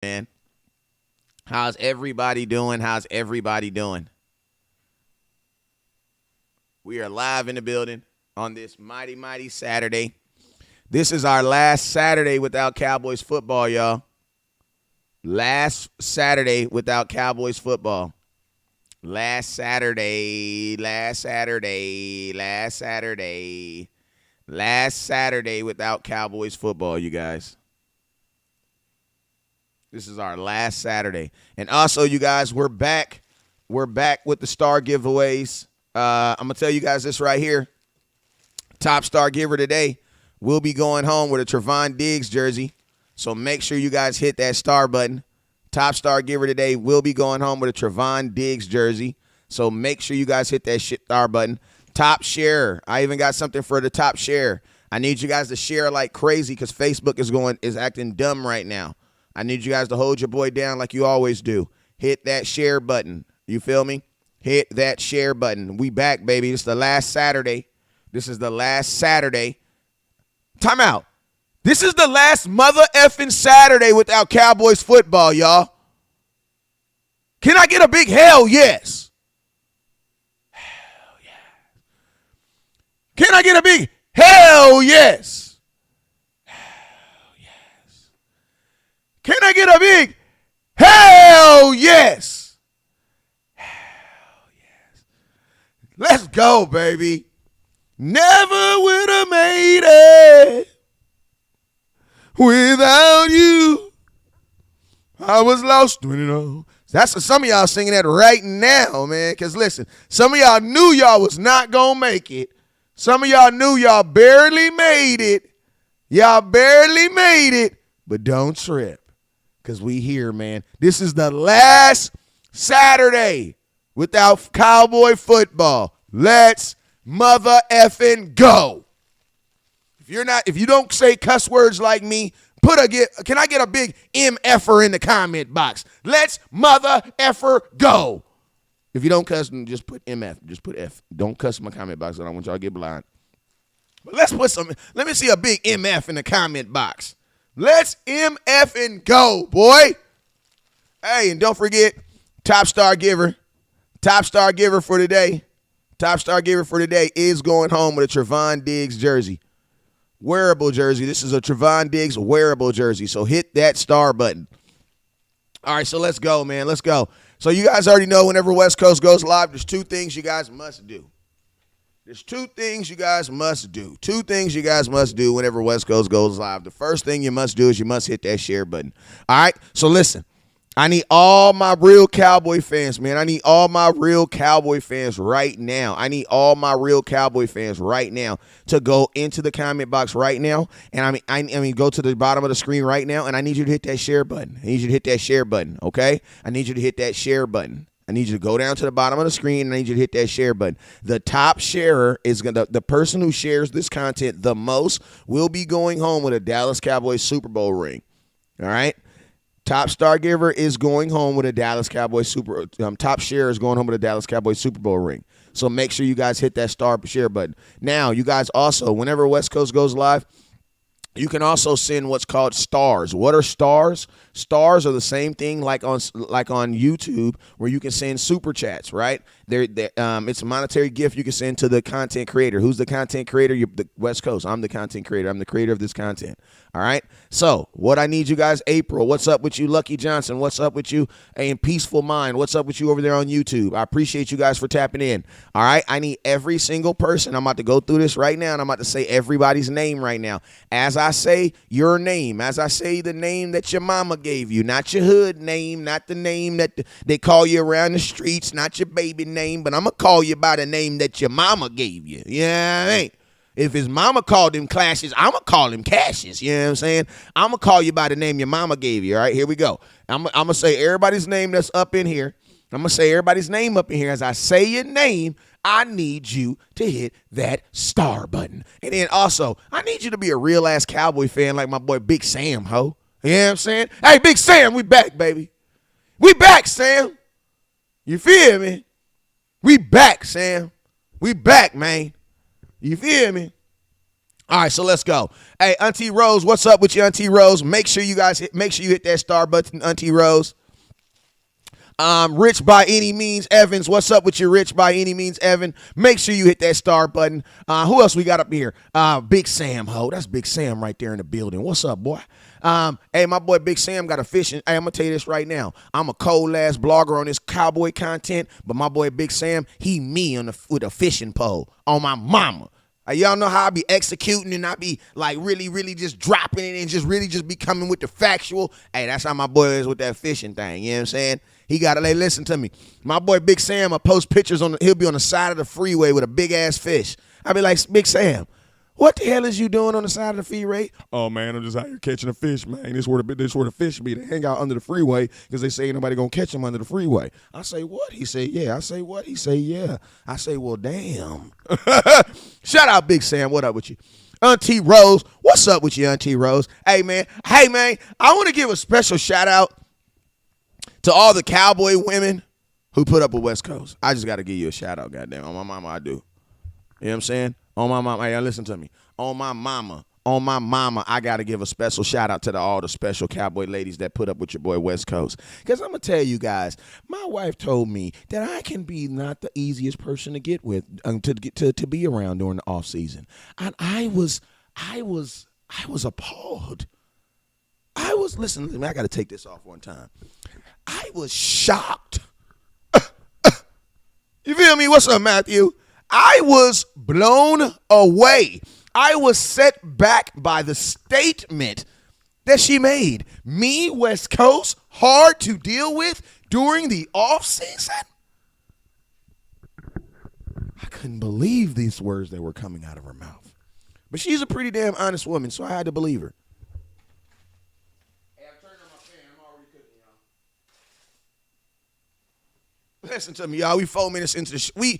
man. How's everybody doing? How's everybody doing? We are live in the building on this mighty, mighty Saturday. This is our last Saturday without Cowboys football, y'all. Last Saturday without Cowboys football. Last Saturday without Cowboys football, you guys. This is our last Saturday. And also, you guys, we're back. We're back with the star giveaways. I'm going to tell you guys this right here. Top star giver today will be going home with a Trevon Diggs jersey. So make sure you guys hit that star button. Top star giver today will be going home with a Trevon Diggs jersey. So make sure you guys hit that star button. Top share. I even got something for the top share. I need you guys to share like crazy because Facebook is acting dumb right now. I need you guys to hold your boy down like you always do. Hit that share button. You feel me? Hit that share button. We back, baby. This is the last Saturday. This is the last Saturday. Time out. This is the last mother effing Saturday without Cowboys football, y'all. Can I get a big hell yes? Hell yeah. Can I get a big hell yes? Can I get a big hell yes? Hell yes. Let's go, baby. Never would have made it without you. I was lost when it all. That's some of y'all singing that right now, man. Because listen, some of y'all knew y'all was not going to make it. Some of y'all knew y'all barely made it. Y'all barely made it. But don't trip. Because we here, man. This is the last Saturday without Cowboy football. Let's mother effing go. If you don't say cuss words like me, can I get a big MFer in the comment box? Let's mother effer go. If you don't cuss, just put MF. Just put F. Don't cuss in my comment box. I don't want y'all to get blind. But let me see a big MF in the comment box. Let's MF and go, boy. Hey, and don't forget, top star giver. Top star giver for today. Top star giver for today is going home with a Trevon Diggs jersey. Wearable jersey. This is a Trevon Diggs wearable jersey. So hit that star button. All right, so let's go, man. Let's go. So you guys already know whenever West Coast goes live, there's two things you guys must do. There's two things you guys must do. Two things you guys must do whenever West Coast goes live. The first thing you must do is you must hit that share button. All right? So listen, I need all my real Cowboy fans, man. I need all my real Cowboy fans right now. I need all my real Cowboy fans right now to go into the comment box right now. And I mean, go to the bottom of the screen right now, and I need you to hit that share button. I need you to hit that share button, okay? I need you to hit that share button. I need you to go down to the bottom of the screen, and I need you to hit that share button. The top sharer is the person who shares this content the most will be going home with a Dallas Cowboys Super Bowl ring. All right? Top star giver is going home with a Dallas Cowboys top sharer is going home with a Dallas Cowboys Super Bowl ring. So make sure you guys hit that star share button. Now, you guys also, whenever West Coast goes live, you can also send what's called stars. What are stars? Stars are the same thing like on YouTube where you can send super chats, right? It's a monetary gift you can send to the content creator. Who's the content creator? You're the West Coast. I'm the content creator. I'm the creator of this content. All right? So what I need you guys, April, what's up with you, Lucky Johnson? What's up with you, and Peaceful Mind? What's up with you over there on YouTube? I appreciate you guys for tapping in. All right? I need every single person. I'm about to go through this right now, and I'm about to say everybody's name right now. As I say your name, as I say the name that your mama gave you, not your hood name, not the name that they call you around the streets, not your baby name, but I'm going to call you by the name that your mama gave you. Yeah, I mean, if his mama called him Clashes, I'm going to call him Cassius. You know what I'm saying? I'm going to call you by the name your mama gave you. All right, here we go. I'm going to say everybody's name that's up in here. I'm going to say everybody's name up in here. As I say your name, I need you to hit that star button. And then also, I need you to be a real-ass Cowboy fan like my boy Big Sam, ho. You know what I'm saying? Hey, Big Sam, we back, baby. We back, Sam. You feel me? We back, Sam. We back, man. You feel me? All right, so let's go. Hey, Auntie Rose, what's up with you, Auntie Rose? Make sure you hit that star button, Auntie Rose. Rich by any means Evans, what's up with you, Rich by any means Evan? Make sure you hit that star button. Who else we got up here? Big Sam, ho. That's Big Sam right there in the building. What's up, boy? Hey, my boy Big Sam got a fishing. Hey, I'm gonna tell you this right now. I'm a cold ass blogger on this cowboy content, but my boy Big Sam, he me with a fishing pole on my mama. Y'all know how I be executing and I be like really just dropping it and just really just be coming with the factual. Hey, that's how my boy is with that fishing thing. You know what I'm saying? He got to listen to me. My boy Big Sam, I post pictures he'll be on the side of the freeway with a big ass fish. I be like, Big Sam, what the hell is you doing on the side of the freeway? Oh man, I'm just out here catching a fish, man. This where the fish be. They hang out under the freeway because they say ain't nobody gonna catch them under the freeway. I say, what? He say, yeah. I say, what? He say, yeah. I say, well, damn. Shout out Big Sam. What up with you? Auntie Rose, what's up with you, Auntie Rose? Hey man, I want to give a special shout out to all the cowboy women who put up with West Coast. I just got to give you a shout out, goddamn. On my mama, I do. You know what I'm saying? On my mama, hey, listen to me. On my mama, I got to give a special shout out to all the special cowboy ladies that put up with your boy West Coast. Because I'm going to tell you guys, my wife told me that I can be not the easiest person to get with, to be around during the off season. And I was appalled. Listen, I got to take this off one time. I was shocked. You feel me? What's up, Matthew? I was blown away. I was set back by the statement that she made. Me, West Coast, hard to deal with during the off season. I couldn't believe these words that were coming out of her mouth. But she's a pretty damn honest woman, so I had to believe her. Hey, I've turned on my fan. I'm already cooking, y'all. Listen to me, y'all. We 4 minutes into the we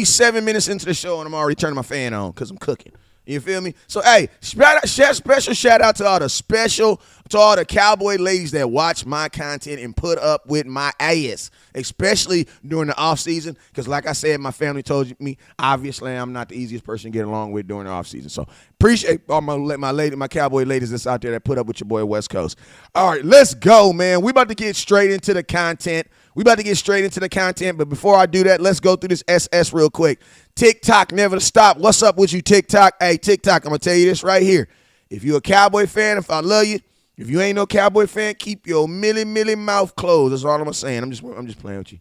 7 minutes into the show, and I'm already turning my fan on because I'm cooking. You feel me? So, hey, special shout out to all the cowboy ladies that watch my content and put up with my ass, especially during the off season. Because, like I said, my family told me, obviously, I'm not the easiest person to get along with during the off season. So, appreciate all my cowboy ladies that's out there that put up with your boy West Coast. All right, let's go, man. We about to get straight into the content. But before I do that, let's go through this SS real quick. TikTok never stop. What's up with you, TikTok? Hey, TikTok, I'm going to tell you this right here. If you're a Cowboy fan, if I love you, if you ain't no Cowboy fan, keep your milly mouth closed. That's all I'm saying. I'm just playing with you.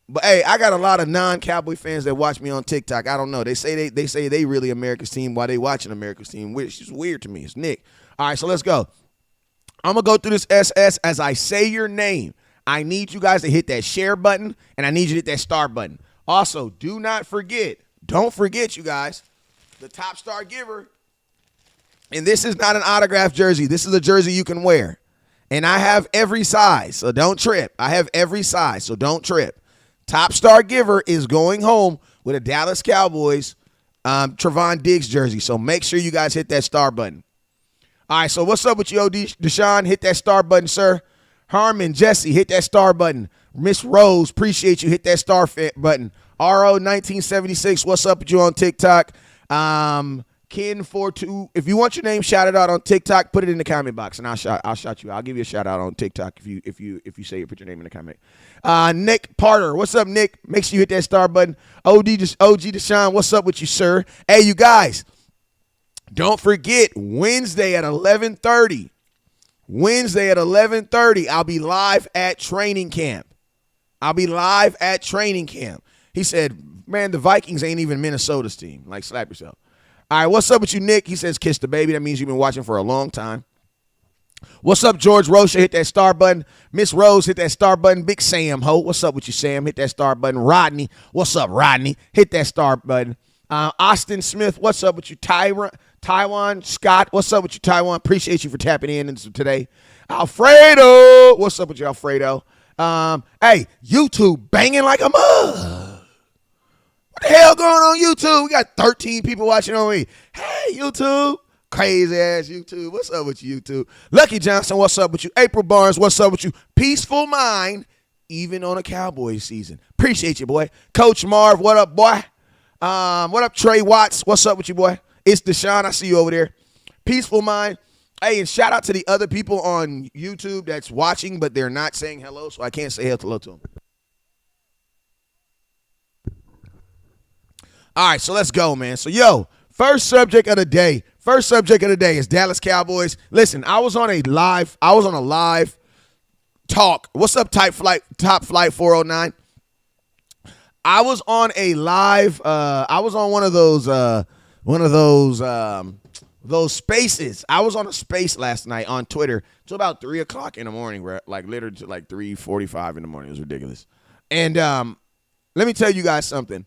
But, hey, I got a lot of non-Cowboy fans that watch me on TikTok. I don't know. They say they really America's team while they watching America's team, which is weird to me. It's Nick. All right, so let's go. I'm going to go through this SS as I say your name. I need you guys to hit that share button, and I need you to hit that star button. Also, don't forget, you guys, the top star giver, and this is not an autographed jersey. This is a jersey you can wear, and I have every size, so don't trip. Top star giver is going home with a Dallas Cowboys Trevon Diggs jersey, so make sure you guys hit that star button. All right, so what's up with you, OD Deshaun? Hit that star button, sir. Harmon, Jesse, hit that star button. Miss Rose, appreciate you. Hit that star button. RO1976, what's up with you on TikTok? Ken42, if you want your name shouted out on TikTok, put it in the comment box, and I'll shout you. I'll give you a shout out on TikTok if you say it. Put your name in the comment. Nick Parter, what's up, Nick? Make sure you hit that star button. OG Deshaun, what's up with you, sir? Hey, you guys, don't forget Wednesday at 11:30. I'll be live at training camp. He said, man, the Vikings ain't even Minnesota's team. Like, slap yourself. All right, what's up with you, Nick? He says, kiss the baby. That means you've been watching for a long time. What's up, George Rocha? Hit that star button. Miss Rose, hit that star button. Big Sam, ho. What's up with you, Sam? Hit that star button. Rodney, what's up, Rodney? Hit that star button. Austin Smith, what's up with you? Taiwan Scott, what's up with you, Taiwan? Appreciate you for tapping in today. Alfredo, what's up with you, Alfredo? Hey, YouTube banging like a mug. What the hell going on YouTube? We got 13 people watching on me. Hey, YouTube. Crazy ass YouTube. What's up with you, YouTube? Lucky Johnson, what's up with you? April Barnes, what's up with you? Peaceful Mind, even on a Cowboys season. Appreciate you, boy. Coach Marv, what up, boy? What up, Trey Watts? What's up with you, boy? It's Deshaun. I see you over there. Peaceful Mind. Hey, and shout out to the other people on YouTube that's watching, but they're not saying hello, so I can't say hello to them. All right, so let's go, man. So, first subject of the day. First subject of the day is Dallas Cowboys. Listen, I was on a live talk. What's up, Top Flight 409? I was on a live. I was on one of those spaces. I was on a space last night on Twitter till about 3:00 in the morning, bro. Like literally to like 3:45 in the morning. It was ridiculous. And let me tell you guys something.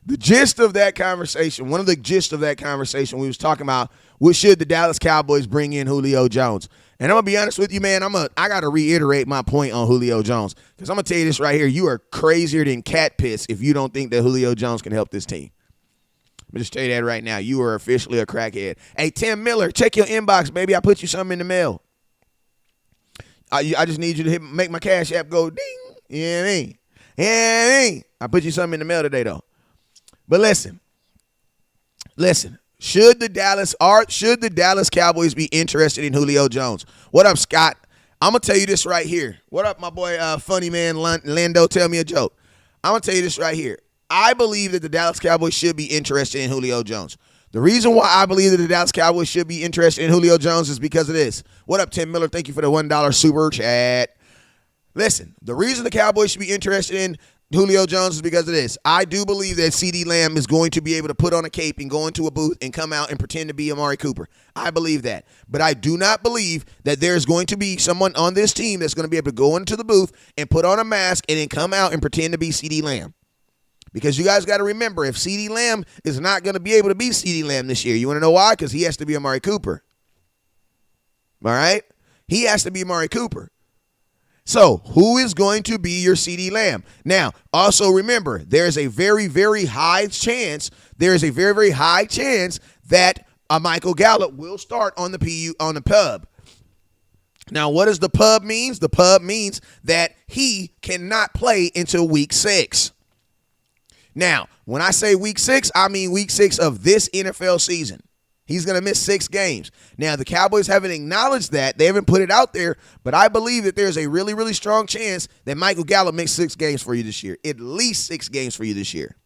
The gist of that conversation, one of the gist of that conversation, we was talking about should the Dallas Cowboys bring in Julio Jones. And I'm going to be honest with you, man, I got to reiterate my point on Julio Jones because I'm going to tell you this right here. You are crazier than cat piss if you don't think that Julio Jones can help this team. Let me just tell you that right now. You are officially a crackhead. Hey, Tim Miller, check your inbox, baby. I put you something in the mail. I just need you to make my Cash App go ding. You know what I mean? I put you something in the mail today, though. But listen. Should the Dallas Cowboys be interested in Julio Jones? What up, Scott? I'm going to tell you this right here. What up, my boy, funny man, Lando, tell me a joke. I'm going to tell you this right here. I believe that the Dallas Cowboys should be interested in Julio Jones. The reason why I believe that the Dallas Cowboys should be interested in Julio Jones is because of this. What up, Tim Miller? Thank you for the $1 super chat. Listen, the reason the Cowboys should be interested in Julio Jones is because of this. I do believe that CeeDee Lamb is going to be able to put on a cape and go into a booth and come out and pretend to be Amari Cooper. I believe that. But I do not believe that there's going to be someone on this team that's going to be able to go into the booth and put on a mask and then come out and pretend to be CeeDee Lamb. Because you guys got to remember, if CeeDee Lamb is not going to be able to be CeeDee Lamb this year, you want to know why? Because he has to be Amari Cooper. All right? He has to be Amari Cooper. So, who is going to be your CeeDee Lamb? Now, also remember, there is a very, very high chance that Michael Gallup will start on the pub. Now, what does the pub means? The pub means that he cannot play until week 6. Now, when I say week 6, I mean week 6 of this NFL season. He's going to miss 6 games. Now, the Cowboys haven't acknowledged that. They haven't put it out there, but I believe that there's a really, really strong chance that Michael Gallup makes 6 games for you this year. At least 6 games for you this year.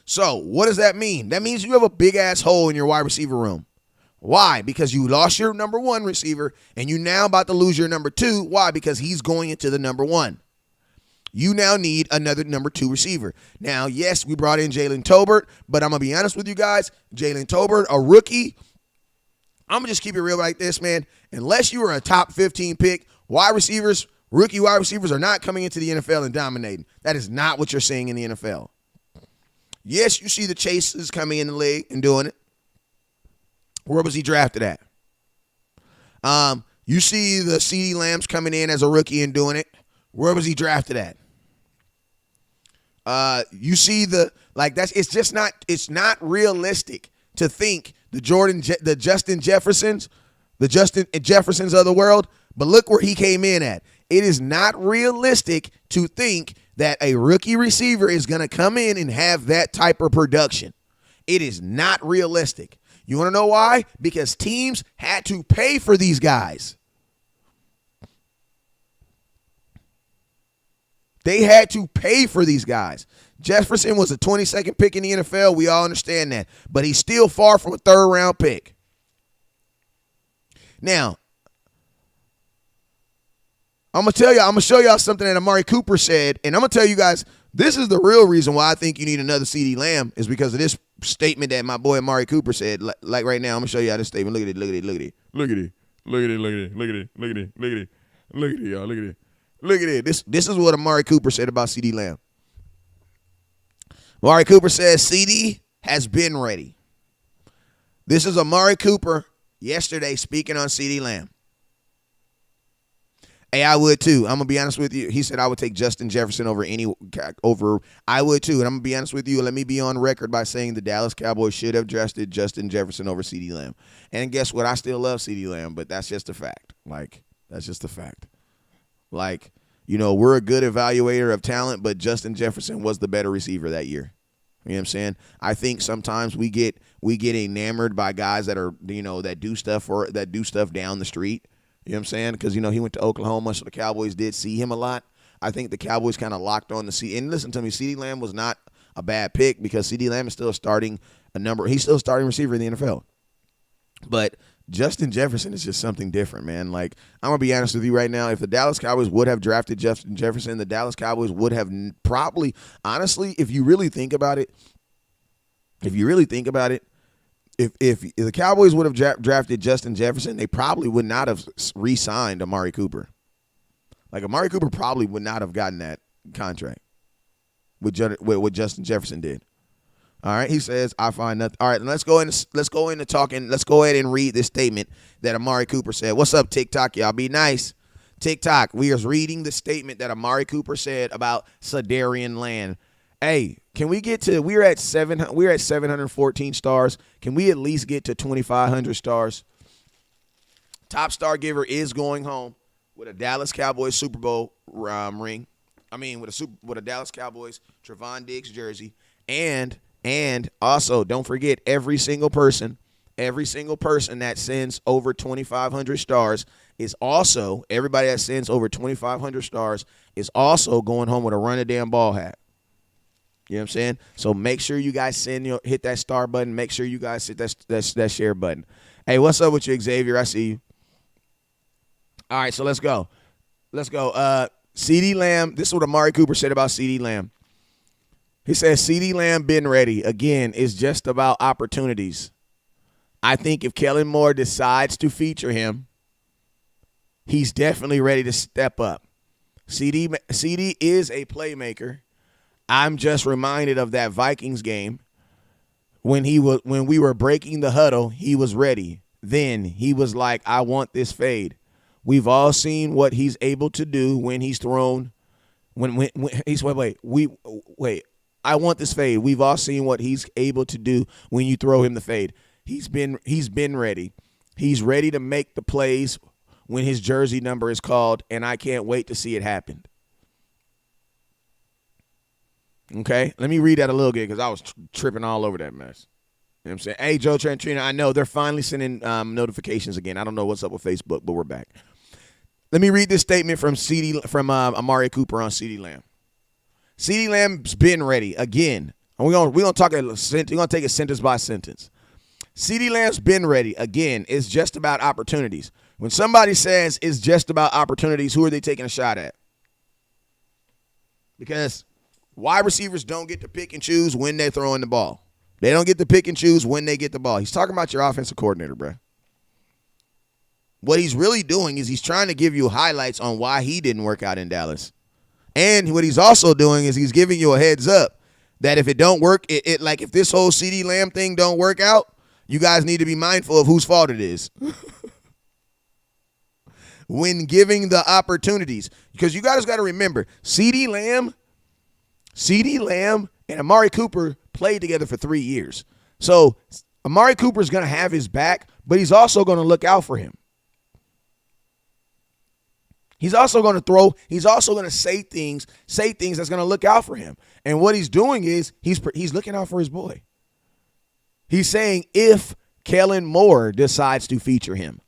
So, what does that mean? That means you have a big-ass hole in your wide receiver room. Why? Because you lost your number 1 receiver, and you now about to lose your number 2. Why? Because he's going into the number 1. You now need another number 2 receiver. Now, yes, we brought in Jalen Tolbert, but I'm going to be honest with you guys. Jalen Tolbert, a rookie, I'm going to just keep it real like this, man. Unless you are a top 15 pick, rookie wide receivers are not coming into the NFL and dominating. That is not what you're seeing in the NFL. Yes, you see the Chases coming in the league and doing it. Where was he drafted at? You see the CeeDee Lambs coming in as a rookie and doing it. Where was he drafted at? You see it's not realistic to think the Justin Jeffersons of the world, but look where he came in at. It is not realistic to think that a rookie receiver is going to come in and have that type of production. It is not realistic. You want to know why? Because teams had to pay for these guys. They had to pay for these guys. Jefferson was a 22nd pick in the NFL. We all understand that. But he's still far from a 3rd-round pick. Now, I'm going to show y'all something that Amari Cooper said. And I'm going to tell you guys, this is the real reason why I think you need another CeeDee Lamb is because of this statement that my boy Amari Cooper said. Like right now, I'm going to show y'all this statement. Look at it, look at it, look at it. Look at it, look at it, look at it, look at it, look at it, look at it. Look at it, y'all, look at it. Look at it. This is what Amari Cooper said about CeeDee Lamb. Amari Cooper says CeeDee has been ready. This is Amari Cooper yesterday speaking on CeeDee Lamb. Hey, I would too. I'm going to be honest with you. He said I would take Justin Jefferson over. I would too. And I'm going to be honest with you. Let me be on record by saying the Dallas Cowboys should have drafted Justin Jefferson over CeeDee Lamb. And guess what? I still love CeeDee Lamb, but that's just a fact. That's just a fact. We're a good evaluator of talent, but Justin Jefferson was the better receiver that year. You know what I'm saying? I think sometimes we get enamored by guys that are, that do stuff down the street. You know what I'm saying? Because, he went to Oklahoma, so the Cowboys did see him a lot. I think the Cowboys kind of locked on the C. And listen to me, CeeDee Lamb was not a bad pick because CeeDee Lamb is still he's still a starting receiver in the NFL. But Justin Jefferson is just something different, man. Like, I'm going to be honest with you right now. If the Dallas Cowboys would have drafted Justin Jefferson, the Dallas Cowboys would have probably, honestly, if you really think about it, if the Cowboys would have drafted Justin Jefferson, they probably would not have re-signed Amari Cooper. Like, Amari Cooper probably would not have gotten that contract with what Justin Jefferson did. All right, he says, I find nothing. All right, let's go into talking. Let's go ahead and read this statement that Amari Cooper said. What's up, TikTok? Y'all be nice. TikTok, we are reading the statement that Amari Cooper said about Sedarian Land. Hey, can we get to? We're at 714 stars. Can we at least get to 2,500 stars? Top star giver is going home with a Dallas Cowboys Super Bowl ring. I mean, with a Dallas Cowboys Trevon Diggs jersey, and also don't forget every single person that sends over 2,500 stars is also, everybody that sends over 2,500 stars is also going home with a run a damn ball hat. You know what I'm saying? So make sure you guys hit that star button. Make sure you guys hit that share button. Hey, what's up with you, Xavier? I see you. All right, so let's go. CeeDee Lamb, this is what Amari Cooper said about CeeDee Lamb. He says, CeeDee Lamb been ready. Again, it's just about opportunities. I think if Kellen Moore decides to feature him, he's definitely ready to step up. CeeDee is a playmaker. I'm just reminded of that Vikings game when we were breaking the huddle, he was ready. Then he was like, I want this fade. We've all seen what he's able to do when he's thrown. When he's wait. I want this fade. We've all seen what he's able to do when you throw him the fade. He's been ready. He's ready to make the plays when his jersey number is called, and I can't wait to see it happen. Okay, let me read that a little bit because I was tripping all over that mess. You know what I'm saying? Hey, Joe Trantrina, I know they're finally sending notifications again. I don't know what's up with Facebook, but we're back. Let me read this statement from Amari Cooper on CeeDee Lamb. CeeDee Lamb's been ready again. And we're gonna take it sentence by sentence. CeeDee Lamb's been ready again. It's just about opportunities. When somebody says it's just about opportunities, who are they taking a shot at? Because wide receivers don't get to pick and choose when they're throwing the ball. They don't get to pick and choose when they get the ball. He's talking about your offensive coordinator, bro. What he's really doing is he's trying to give you highlights on why he didn't work out in Dallas. And what he's also doing is he's giving you a heads up that if it don't work, like if this whole CeeDee Lamb thing don't work out, you guys need to be mindful of whose fault it is. When giving the opportunities. Because you guys got to remember, CeeDee Lamb and Amari Cooper played together for 3 years. So Amari Cooper is going to have his back, but he's also going to look out for him. He's also going to throw. He's also going to say things that's going to look out for him. And what he's doing is he's looking out for his boy. He's saying if Kellen Moore decides to feature him.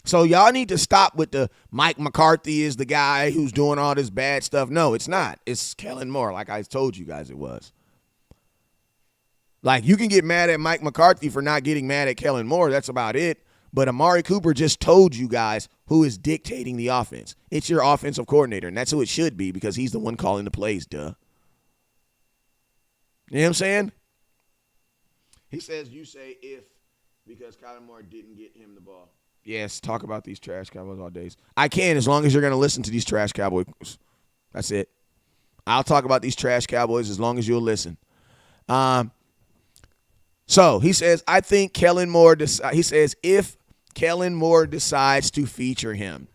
So y'all need to stop with the Mike McCarthy is the guy who's doing all this bad stuff. No, it's not. It's Kellen Moore, like I told you guys it was. Like, you can get mad at Mike McCarthy for not getting mad at Kellen Moore. That's about it. But Amari Cooper just told you guys who is dictating the offense. It's your offensive coordinator, and that's who it should be because he's the one calling the plays, duh. You know what I'm saying? He says you say if because Kyler Moore didn't get him the ball. Yes, talk about these trash Cowboys all days. I can as long as you're going to listen to these trash Cowboys. That's it. I'll talk about these trash Cowboys as long as you'll listen. So he says, I think Kellen Moore, he says, if Kellen Moore decides to feature him,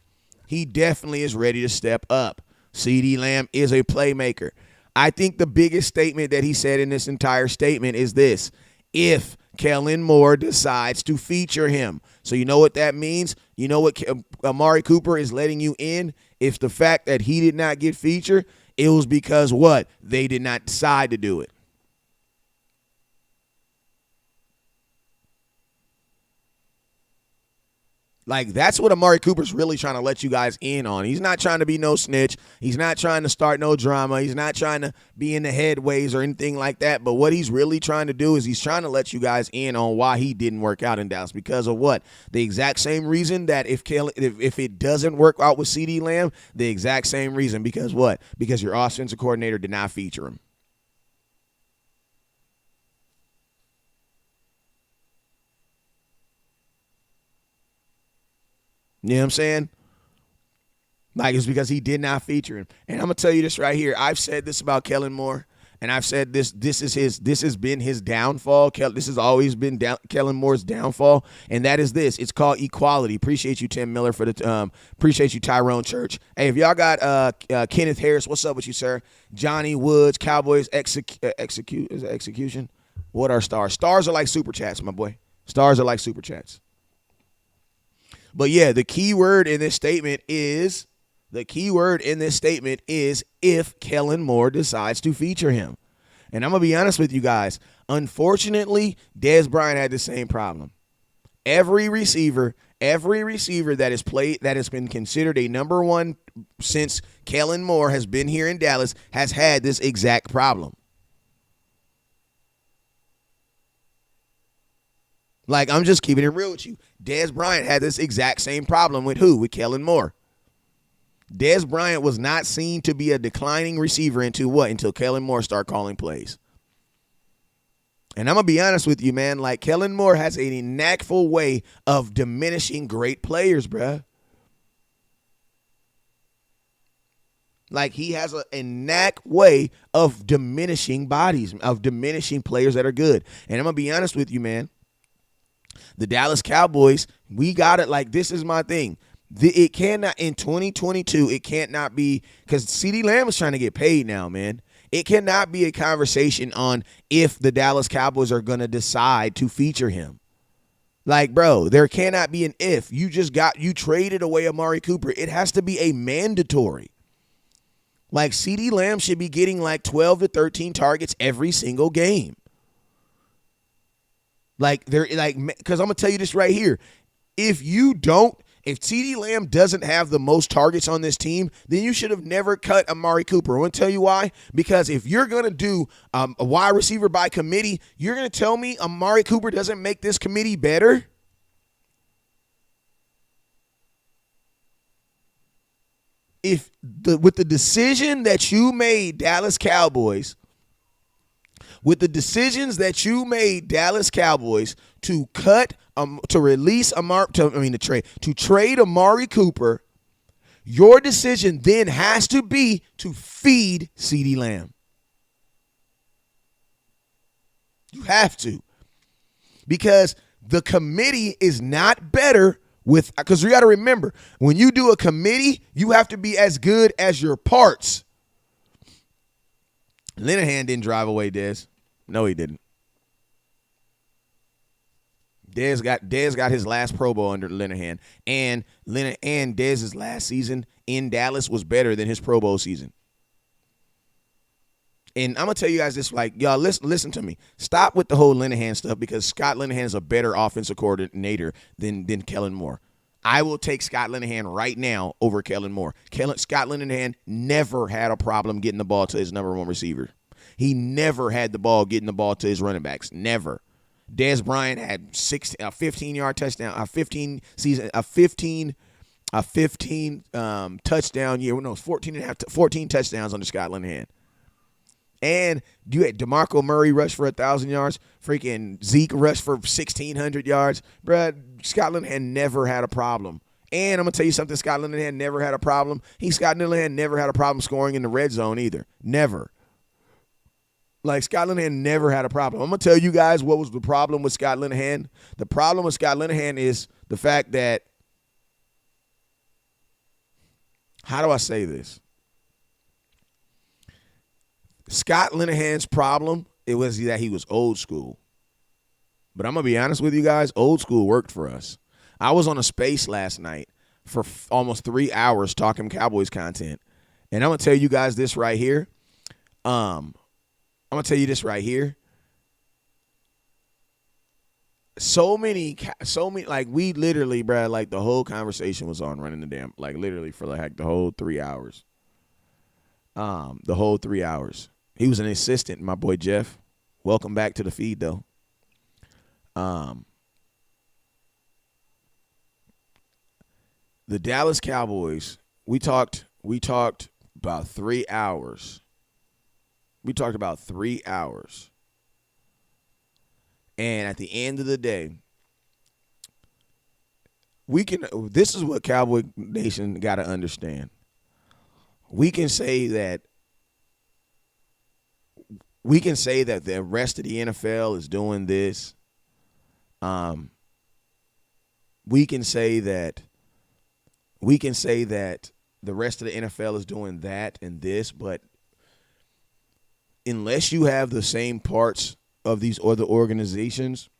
he definitely is ready to step up. CeeDee Lamb is a playmaker. I think the biggest statement that he said in this entire statement is this: if Kellen Moore decides to feature him. So you know what that means? You know what Amari Cooper is letting you in? If the fact that he did not get featured, it was because what? They did not decide to do it. Like, that's what Amari Cooper's really trying to let you guys in on. He's not trying to be no snitch. He's not trying to start no drama. He's not trying to be in the headways or anything like that. But what he's really trying to do is he's trying to let you guys in on why he didn't work out in Dallas. Because of what? The exact same reason that if it doesn't work out with CeeDee Lamb, the exact same reason. Because what? Because your offensive coordinator did not feature him. You know what I'm saying? Like, it's because he did not feature him. And I'm going to tell you this right here. I've said this about Kellen Moore, and I've said this has been his downfall. This has always been Kellen Moore's downfall, and that is this. It's called equality. Appreciate you, Tim Miller, for the appreciate you, Tyrone Church. Hey, if y'all got Kenneth Harris, what's up with you, sir? Johnny Woods, Cowboys execution. What are stars? Stars are like super chats, my boy. Stars are like super chats. But yeah, the key word in this statement is if Kellen Moore decides to feature him. And I'm going to be honest with you guys. Unfortunately, Dez Bryant had the same problem. Every receiver that has been considered a number one since Kellen Moore has been here in Dallas has had this exact problem. Like, I'm just keeping it real with you. Dez Bryant had this exact same problem with who? With Kellen Moore. Dez Bryant was not seen to be a declining receiver until Kellen Moore started calling plays. And I'm going to be honest with you, man. Like, Kellen Moore has a knackful way of diminishing great players, bruh. Like, he has a knack way of diminishing bodies, of diminishing players that are good. And I'm going to be honest with you, man. The Dallas Cowboys, we got it. Like, this is my thing. It cannot, in 2022, it can't not be, because CeeDee Lamb is trying to get paid now, man. It cannot be a conversation on if the Dallas Cowboys are going to decide to feature him. Like, bro, there cannot be an if. You traded away Amari Cooper. It has to be a mandatory. Like, CeeDee Lamb should be getting like 12 to 13 targets every single game. Like, because I'm going to tell you this right here. If CeeDee Lamb doesn't have the most targets on this team, then you should have never cut Amari Cooper. I want to tell you why. Because if you're going to do a wide receiver by committee, you're going to tell me Amari Cooper doesn't make this committee better? With the decision that you made, Dallas Cowboys, to trade Amari Cooper, your decision then has to be to feed CeeDee Lamb. You have to. Because the committee is not better because you got to remember, when you do a committee, you have to be as good as your parts. Linehan didn't drive away Dez. No, he didn't. Dez got his last Pro Bowl under Linehan, and Dez's last season in Dallas was better than his Pro Bowl season. And I'm gonna tell you guys this, like, y'all listen to me. Stop with the whole Linehan stuff, because Scott Linehan is a better offensive coordinator than Kellen Moore. I will take Scott Linehan right now over Kellen Moore. Scott Linehan never had a problem getting the ball to his number one receiver. He never had the ball getting the ball to his running backs. Never. Dez Bryant had a 15-yard touchdown, a 15 touchdown year. No, 14 touchdowns under Scott Linehan. And you had DeMarco Murray rush for 1,000 yards. Freaking Zeke rush for 1,600 yards. Bruh, Scott Linehan never had a problem. And I'm going to tell you something, Scott Linehan never had a problem. Scott Linehan never had a problem scoring in the red zone either. Never. Like, Scott Linehan never had a problem. I'm going to tell you guys what was the problem with Scott Linehan. The problem with Scott Linehan is the fact that, how do I say this? Scott Linehan's problem, it was that he was old school. But I'm going to be honest with you guys, old school worked for us. I was on a space last night for almost 3 hours talking Cowboys content. And I'm going to tell you guys this right here. I'm going to tell you this right here. so many, like we literally, bruh, like the whole conversation was on running the damn, like literally for like the whole 3 hours. The whole 3 hours. He was an assistant, my boy Jeff. Welcome back to the feed, though. The Dallas Cowboys, we talked about 3 hours. We talked about 3 hours. And at the end of the day, this is what Cowboy Nation got to understand. We can say that the rest of the NFL is doing this. We can say that the rest of the NFL is doing that and this, but unless you have the same parts of these other organizations,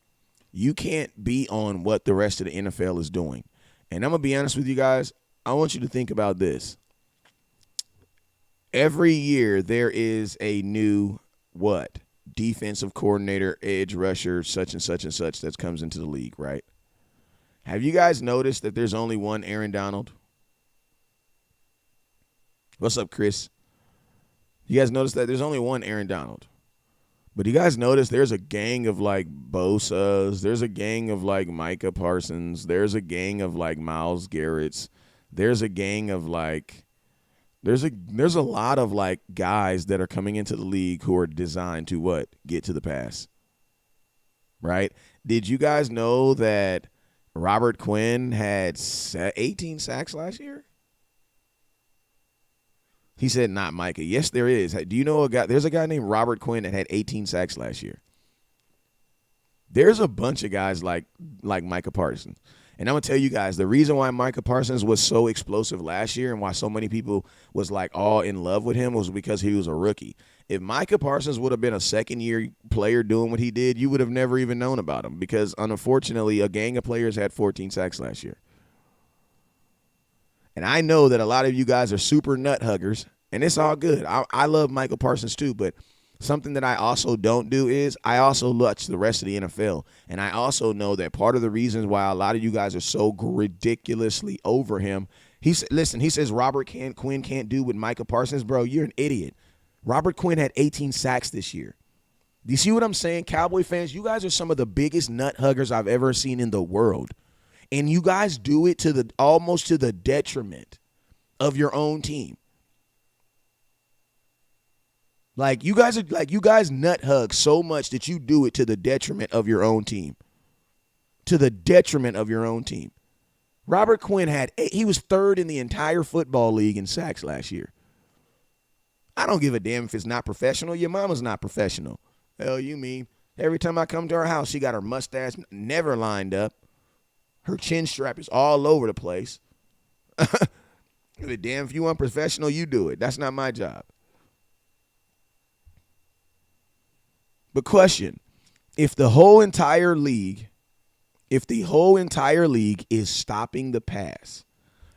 you can't be on what the rest of the NFL is doing. And I'm going to be honest with you guys. I want you to think about this. Every year there is a new defensive coordinator, edge rusher, such and such and such that comes into the league, right? Have you guys noticed that there's only one Aaron Donald? What's up, Chris? You guys notice that there's only one Aaron Donald? But you guys notice there's a gang of like Bosa's, there's a gang of like Micah Parsons, there's a gang of like Myles Garrett's, there's a gang of like there's a lot of like guys that are coming into the league who are designed to get to the pass. Right? Did you guys know that Robert Quinn had 18 sacks last year? He said, not Micah. Yes, there is. Do you know a guy? There's a guy named Robert Quinn that had 18 sacks last year. There's a bunch of guys like Micah Parsons. And I'm going to tell you guys, the reason why Micah Parsons was so explosive last year and why so many people was like all in love with him was because he was a rookie. If Micah Parsons would have been a second-year player doing what he did, you would have never even known about him because, unfortunately, a gang of players had 14 sacks last year. And I know that a lot of you guys are super nut huggers, and it's all good. I love Micah Parsons too, but something that I also don't do is I also watch the rest of the NFL. And I also know that part of the reasons why a lot of you guys are so ridiculously over him, he says Robert Quinn can't do what Micah Parsons. Bro, you're an idiot. Robert Quinn had 18 sacks this year. Do you see what I'm saying? Cowboy fans, you guys are some of the biggest nut huggers I've ever seen in the world. And you guys do it almost to the detriment of your own team. Like you guys nut hug so much that you do it to the detriment of your own team. To the detriment of your own team. Robert Quinn he was third in the entire football league in sacks last year. I don't give a damn if it's not professional. Your mama's not professional. Hell, you mean? Every time I come to her house, she got her mustache never lined up. Her chin strap is all over the place. Damn, if you want professional, you do it. That's not my job. But question, if the whole entire league is stopping the pass,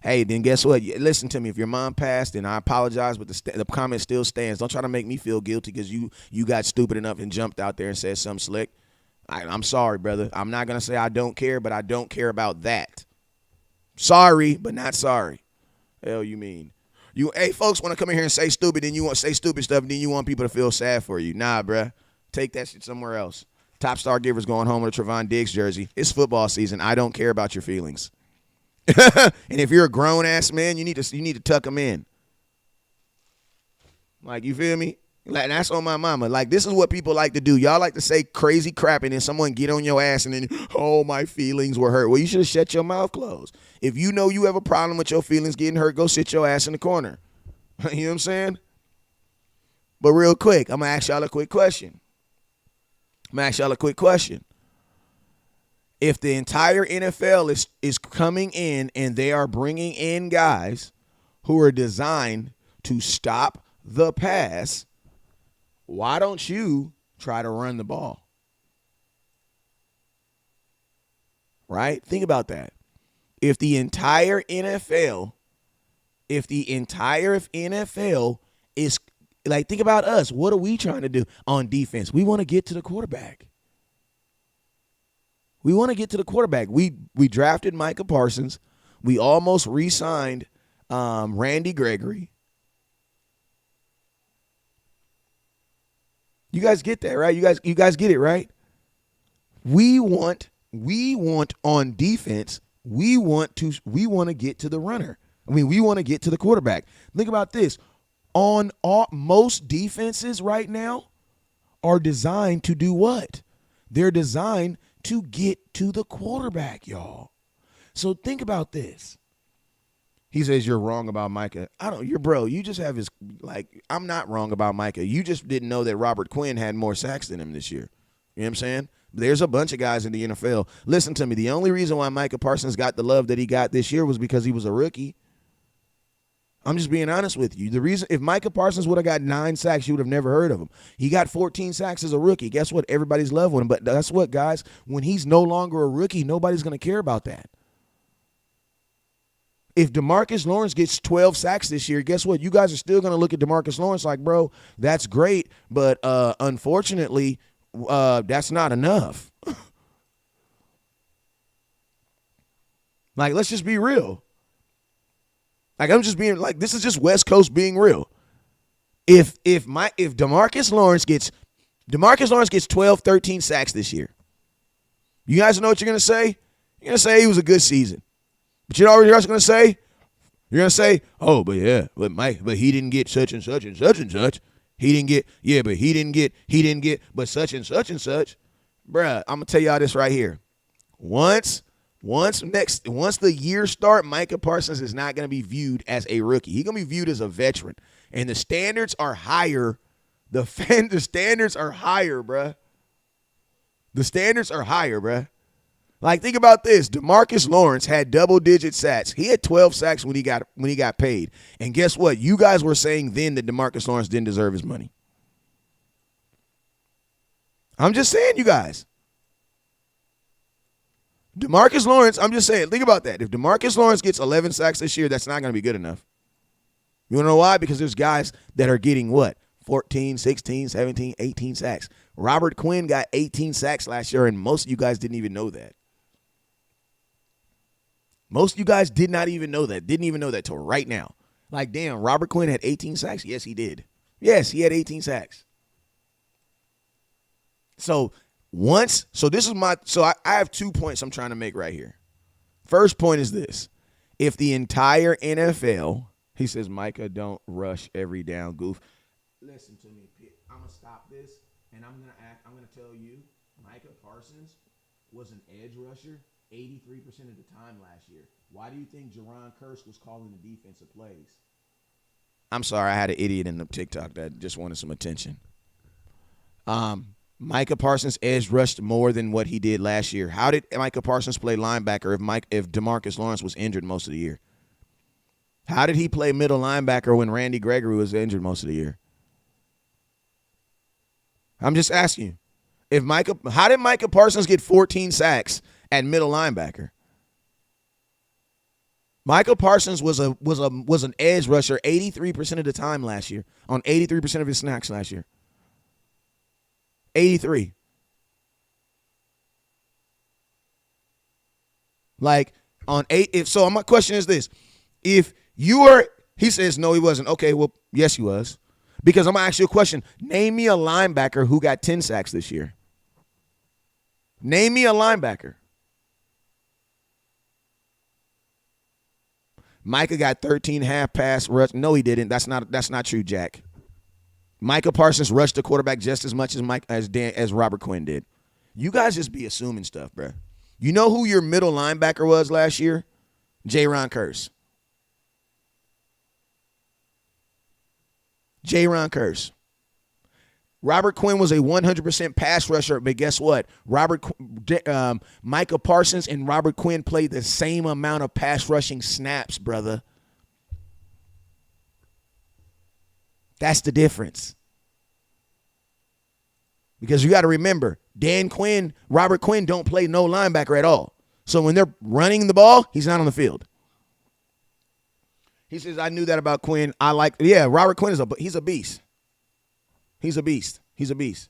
hey, then guess what? Listen to me. If your mom passed, then I apologize, but the comment still stands. Don't try to make me feel guilty because you got stupid enough and jumped out there and said something slick. I'm sorry, brother. I'm not going to say I don't care, but I don't care about that. Sorry, but not sorry. Hell, you mean? Hey, folks want to come in here and say stupid, then you want to say stupid stuff, and then you want people to feel sad for you. Nah, bruh. Take that shit somewhere else. Top Star Giver's going home with a Trevon Diggs jersey. It's football season. I don't care about your feelings. And if you're a grown-ass man, you need to tuck them in. Like, you feel me? Like, that's on my mama. Like, this is what people like to do. Y'all like to say crazy crap and then someone get on your ass and then, oh, my feelings were hurt. Well, you should have shut your mouth closed. If you know you have a problem with your feelings getting hurt, go sit your ass in the corner. You know what I'm saying? But real quick, I'm going to ask y'all a quick question. If the entire NFL is coming in and they are bringing in guys who are designed to stop the pass, why don't you try to run the ball? Right? Think about that. If the entire NFL is like, think about us. What are we trying to do on defense? We want to get to the quarterback. We want to get to the quarterback. We drafted Micah Parsons. We almost re-signed Randy Gregory. You guys get that, right? You guys get it, right? We want on defense, we want to get to the runner. I mean, we want to get to the quarterback. Think about this. Most defenses right now are designed to do what? They're designed to get to the quarterback, y'all. So think about this. He says you're wrong about Micah. You just have his, I'm not wrong about Micah. You just didn't know that Robert Quinn had more sacks than him this year. You know what I'm saying? There's a bunch of guys in the NFL. Listen to me. The only reason why Micah Parsons got the love that he got this year was because he was a rookie. I'm just being honest with you. The reason, if Micah Parsons would have got 9 sacks, you would have never heard of him. He got 14 sacks as a rookie. Guess what? Everybody's loving him. But that's what, guys, when he's no longer a rookie, nobody's going to care about that. If DeMarcus Lawrence gets 12 sacks this year, guess what? You guys are still going to look at DeMarcus Lawrence like, bro, that's great, but unfortunately, that's not enough. Let's just be real. I'm just being this is just West Coast being real. If DeMarcus Lawrence gets 12, 13 sacks this year, you guys know what you're going to say? You're going to say he was a good season. But you know what you're also going to say? You're going to say, oh, but he didn't get such and such and such and such. He didn't get, but such and such and such. Bruh, I'm going to tell y'all this right here. Once the year start, Micah Parsons is not going to be viewed as a rookie. He's going to be viewed as a veteran. And the standards are higher. The standards are higher, bruh. The standards are higher, bruh. Think about this. DeMarcus Lawrence had double-digit sacks. He had 12 sacks when he got paid. And guess what? You guys were saying then that DeMarcus Lawrence didn't deserve his money. I'm just saying, you guys. DeMarcus Lawrence, I'm just saying, think about that. If DeMarcus Lawrence gets 11 sacks this year, that's not going to be good enough. You want to know why? Because there's guys that are getting what? 14, 16, 17, 18 sacks. Robert Quinn got 18 sacks last year, and most of you guys didn't even know that. Most of you guys did not even know that. Didn't even know that till right now. Damn, Robert Quinn had 18 sacks? Yes, he did. Yes, he had 18 sacks. So I have 2 points I'm trying to make right here. First point is this. If the entire NFL, he says, Micah, don't rush every down, goof. Listen to me, Pitt. I'm going to stop this, and I'm going to tell you, Micah Parsons was an edge rusher 83% of the time last year. Why do you think Jerron Kearse was calling the defensive plays? I'm sorry, I had an idiot in the TikTok that just wanted some attention. Micah Parsons edge rushed more than what he did last year. How did Micah Parsons play linebacker if DeMarcus Lawrence was injured most of the year? How did he play middle linebacker when Randy Gregory was injured most of the year? I'm just asking you. How did Micah Parsons get 14 sacks at middle linebacker? Micah Parsons was an edge rusher 83% of the time last year, on 83% of his snaps last year. 83. So my question is this. If you are, he says, no, he wasn't. Okay, well, yes, he was. Because I'm going to ask you a question. Name me a linebacker who got 10 sacks this year. Name me a linebacker. Micah got 13 half pass rush. No, he didn't. That's not true, Jack. Micah Parsons rushed the quarterback just as much as Robert Quinn did. You guys just be assuming stuff, bro. You know who your middle linebacker was last year? Jerron Kearse. Jerron Kearse. Robert Quinn was a 100% pass rusher, but guess what? Micah Parsons and Robert Quinn played the same amount of pass rushing snaps, brother. That's the difference. Because you got to remember, Robert Quinn don't play no linebacker at all. So when they're running the ball, he's not on the field. He says, I knew that about Quinn. Robert Quinn he's a beast. He's a beast.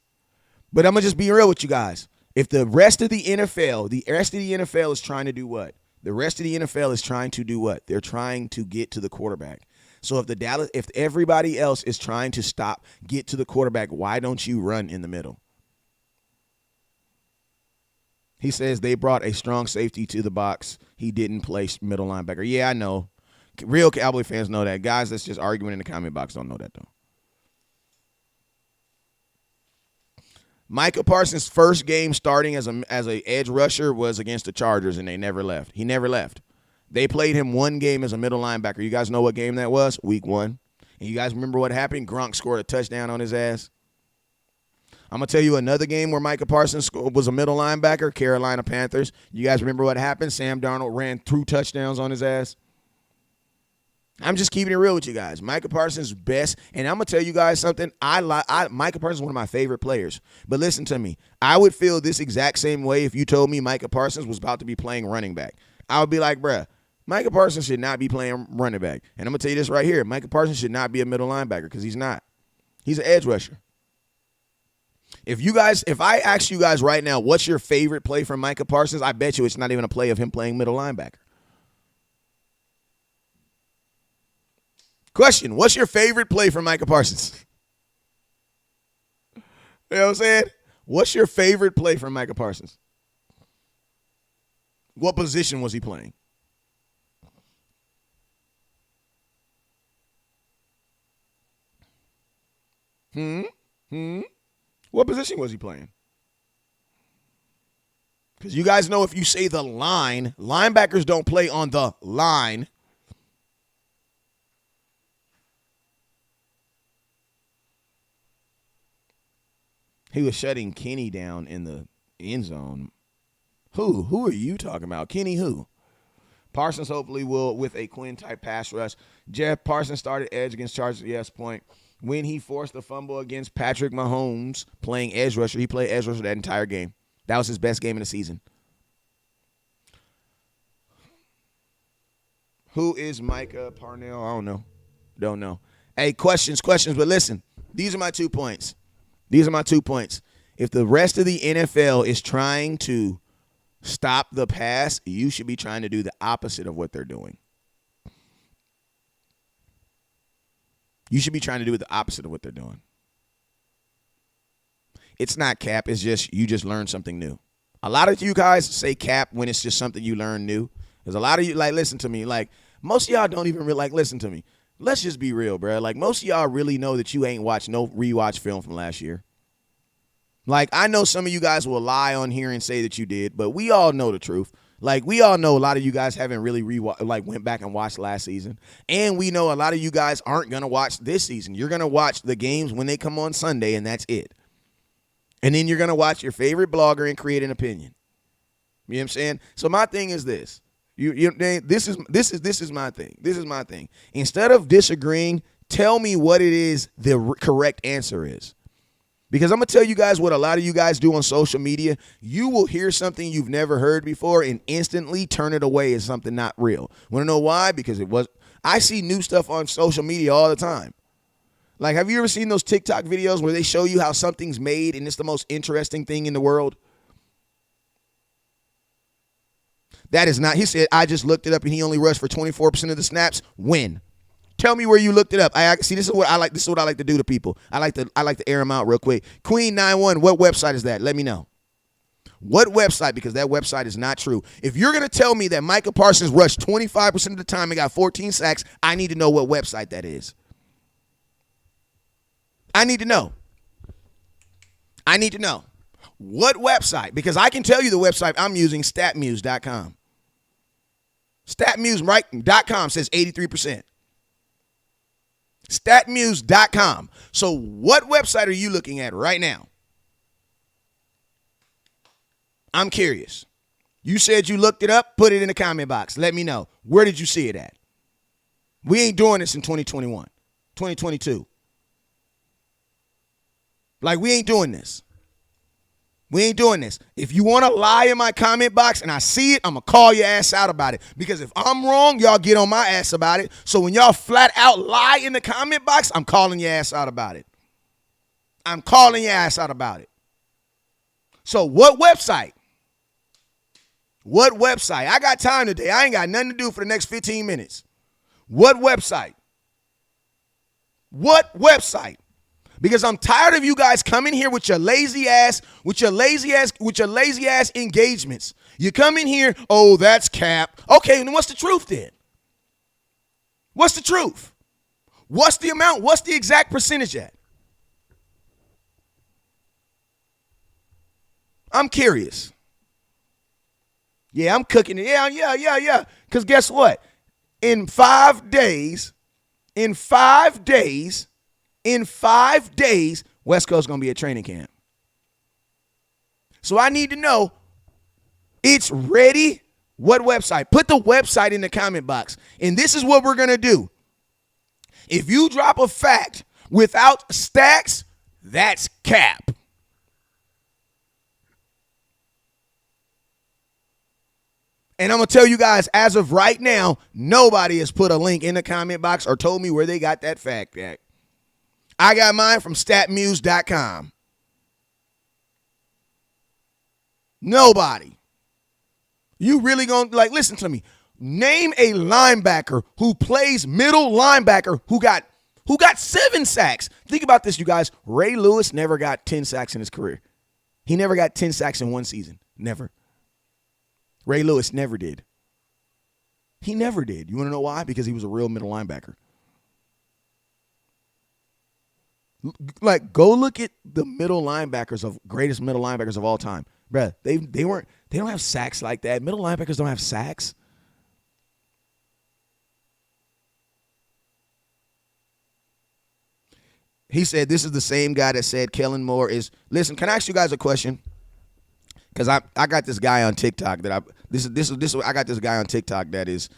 But I'm going to just be real with you guys. If the rest of the NFL is trying to do what? The rest of the NFL is trying to do what? They're trying to get to the quarterback. So if everybody else is trying to get to the quarterback, why don't you run in the middle? He says they brought a strong safety to the box. He didn't play middle linebacker. Yeah, I know. Real Cowboy fans know that. Guys that's just arguing in the comment box don't know that, though. Micah Parsons' first game starting as a edge rusher was against the Chargers, and they never left. He never left. They played him one game as a middle linebacker. You guys know what game that was? Week 1. And you guys remember what happened? Gronk scored a touchdown on his ass. I'm going to tell you another game where Micah Parsons was a middle linebacker, Carolina Panthers. You guys remember what happened? Sam Darnold ran 2 touchdowns on his ass. I'm just keeping it real with you guys. Micah Parsons best, and I'm going to tell you guys something. Micah Parsons is one of my favorite players. But listen to me. I would feel this exact same way if you told me Micah Parsons was about to be playing running back. I would be like, bruh, Micah Parsons should not be playing running back. And I'm going to tell you this right here. Micah Parsons should not be a middle linebacker because he's not. He's an edge rusher. If I ask you guys right now, what's your favorite play from Micah Parsons, I bet you it's not even a play of him playing middle linebacker. Question, what's your favorite play from Micah Parsons? You know what I'm saying? What's your favorite play from Micah Parsons? What position was he playing? What position was he playing? Because you guys know if you say the line, linebackers don't play on the line. He was shutting Kenny down in the end zone. Who are you talking about? Kenny who? Parsons hopefully will with a Quinn-type pass rush. Jeff Parsons started edge against Chargers. Yes, point. When he forced a fumble against Patrick Mahomes playing edge rusher, he played edge rusher that entire game. That was his best game in the season. Who is Micah Parnell? I don't know. Hey, questions, but listen. These are my 2 points. If the rest of the NFL is trying to stop the pass, you should be trying to do the opposite of what they're doing. You should be trying to do the opposite of what they're doing. It's not cap. It's just you just learned something new. A lot of you guys say cap when it's just something you learn new. There's a lot of you, listen to me. Most of y'all don't even really, listen to me. Let's just be real, bro. Most of y'all really know that you ain't watched no rewatch film from last year. I know some of you guys will lie on here and say that you did, but we all know the truth. We all know a lot of you guys haven't really went back and watched last season. And we know a lot of you guys aren't going to watch this season. You're going to watch the games when they come on Sunday, and that's it. And then you're going to watch your favorite blogger and create an opinion. You know what I'm saying? So my thing is this. This is my thing. This is my thing. Instead of disagreeing, tell me what it is the correct answer is. Because I'm going to tell you guys what a lot of you guys do on social media. You will hear something you've never heard before and instantly turn it away as something not real. Want to know why? Because I see new stuff on social media all the time. Have you ever seen those TikTok videos where they show you how something's made and it's the most interesting thing in the world? That is not. He said, I just looked it up and he only rushed for 24% of the snaps. When? Tell me where you looked it up. See, this is what I like. This is what I like to do to people. I like to air them out real quick. Queen91, what website is that? Let me know. What website? Because that website is not true. If you're going to tell me that Micah Parsons rushed 25% of the time and got 14 sacks, I need to know what website that is. I need to know. What website? Because I can tell you the website I'm using, statmuse.com. Statmuse.com says 83%. Statmuse.com. So what website are you looking at right now? I'm curious. You said you looked it up. Put it in the comment box. Let me know. Where did you see it at? We ain't doing this in 2021, 2022. We ain't doing this. If you want to lie in my comment box and I see it, I'm going to call your ass out about it. Because if I'm wrong, y'all get on my ass about it. So when y'all flat out lie in the comment box, I'm calling your ass out about it. So what website? What website? I got time today. I ain't got nothing to do for the next 15 minutes. What website? What website? Because I'm tired of you guys coming here with your lazy ass engagements. You come in here, oh, that's cap. Okay, then what's the truth then? What's the truth? What's the amount? What's the exact percentage at? I'm curious. Yeah, I'm cooking it. Yeah. Because guess what? In 5 days, West Coast going to be at training camp. So I need to know, it's ready. What website? Put the website in the comment box. And this is what we're going to do. If you drop a fact without stacks, that's cap. And I'm going to tell you guys, as of right now, nobody has put a link in the comment box or told me where they got that fact at. I got mine from statmuse.com. Nobody. You really going to, listen to me. Name a linebacker who plays middle linebacker who got 7 sacks. Think about this, you guys. Ray Lewis never got 10 sacks in his career. He never got 10 sacks in one season. Never. Ray Lewis never did. He never did. You want to know why? Because he was a real middle linebacker. Go look at the greatest middle linebackers of all time. Bruh, they don't have sacks like that. Middle linebackers don't have sacks. He said this is the same guy that said Kellen Moore is. Listen, can I ask you guys a question? Because I got this guy on TikTok that I got this guy on TikTok that's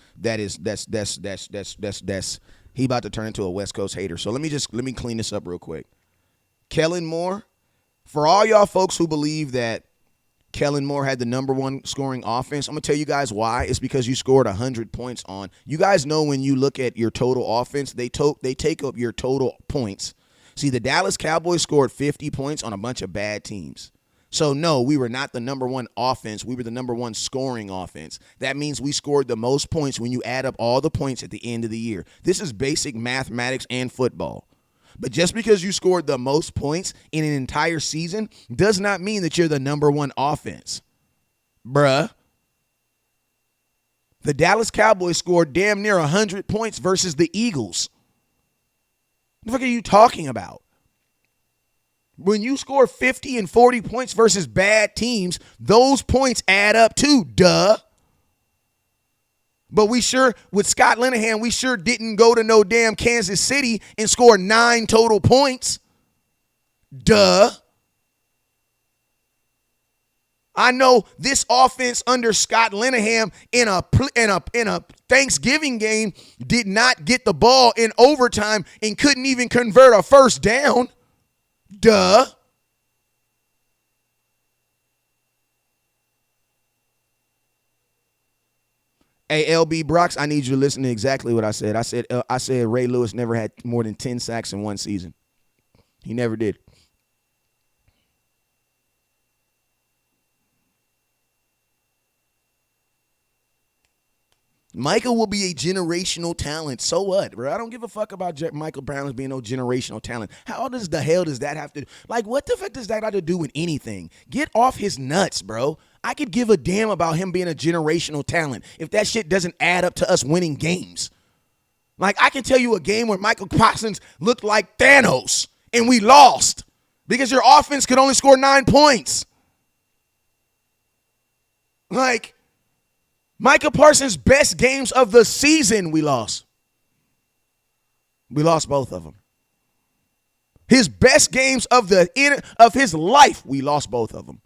he about to turn into a West Coast hater. So let me clean this up real quick. Kellen Moore, for all y'all folks who believe that Kellen Moore had the number 1 scoring offense, I'm gonna tell you guys why. It's because you scored 100 points on. You guys know when you look at your total offense, they take up your total points. See, the Dallas Cowboys scored 50 points on a bunch of bad teams. So, no, we were not the number 1 offense. We were the number 1 scoring offense. That means we scored the most points when you add up all the points at the end of the year. This is basic mathematics and football. But just because you scored the most points in an entire season does not mean that you're the number 1 offense. Bruh. The Dallas Cowboys scored damn near 100 points versus the Eagles. What the fuck are you talking about? When you score 50 and 40 points versus bad teams, those points add up too, duh. But with Scott Linehan, we sure didn't go to no damn Kansas City and score 9 total points. Duh. I know this offense under Scott Linehan in a Thanksgiving game did not get the ball in overtime and couldn't even convert a first down. Duh. Hey, LB Brox, I need you to listen to exactly what I said. I said Ray Lewis never had more than 10 sacks in one season. He never did. Micah will be a generational talent. So what, bro? I don't give a fuck about Micah Parsons being no generational talent. How does the hell does that have to, what the fuck does that have to do with anything? Get off his nuts, bro. I could give a damn about him being a generational talent if that shit doesn't add up to us winning games. I can tell you a game where Micah Parsons looked like Thanos and we lost because your offense could only score 9 points. Micah Parsons' best games of the season, we lost. We lost both of them. His best games of his life, we lost both of them.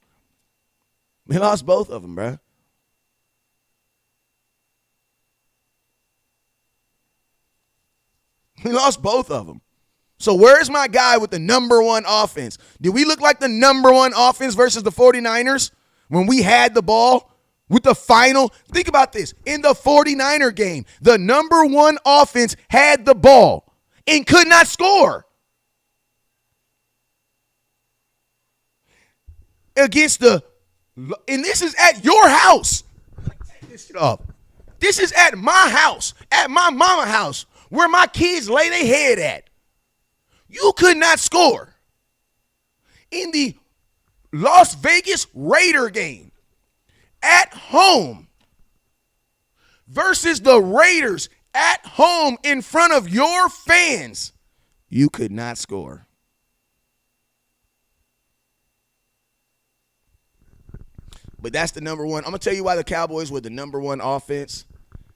We lost both of them, bro. We lost both of them. So where's my guy with the number 1 offense? Did we look like the number 1 offense versus the 49ers when we had the ball? With the final, think about this. In the 49er game, the number 1 offense had the ball and could not score. against and this is at your house. Take this shit off. This is at my house, at my mama's house, where my kids lay their head at. You could not score in the Las Vegas Raider game at home versus the Raiders at home in front of your fans. You could not score. But that's the number one. I'm going to tell you why the Cowboys were the number one offense.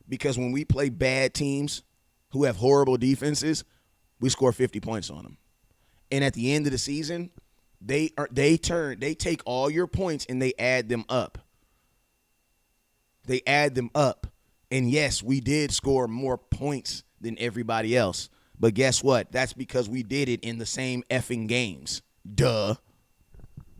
Because when we play bad teams who have horrible defenses, we score 50 points on them. And at the end of the season, they take all your points and they add them up. They add them up. And yes, we did score more points than everybody else. But guess what? That's because we did it in the same effing games. Duh.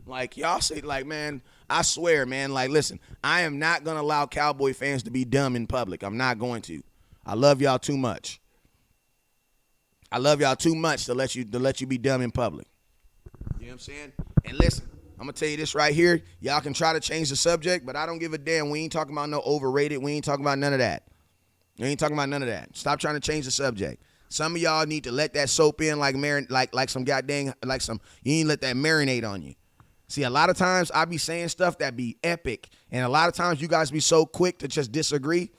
Like, y'all say, like, man, I swear, man, like, listen, I am not going to allow Cowboy fans to be dumb in public. I'm not going to. I love y'all too much. I love y'all too much to let you be dumb in public. You know what I'm saying? And listen, I'm going to tell you this right here. Y'all can try to change the subject, but I don't give a damn. We ain't talking about no overrated. We ain't talking about none of that. We ain't talking about none of that. Stop trying to change the subject. Some of y'all need to let that soap in like some goddamn, you ain't let that marinate on you. See, a lot of times I be saying stuff that be epic, and a lot of times you guys be so quick to just disagree.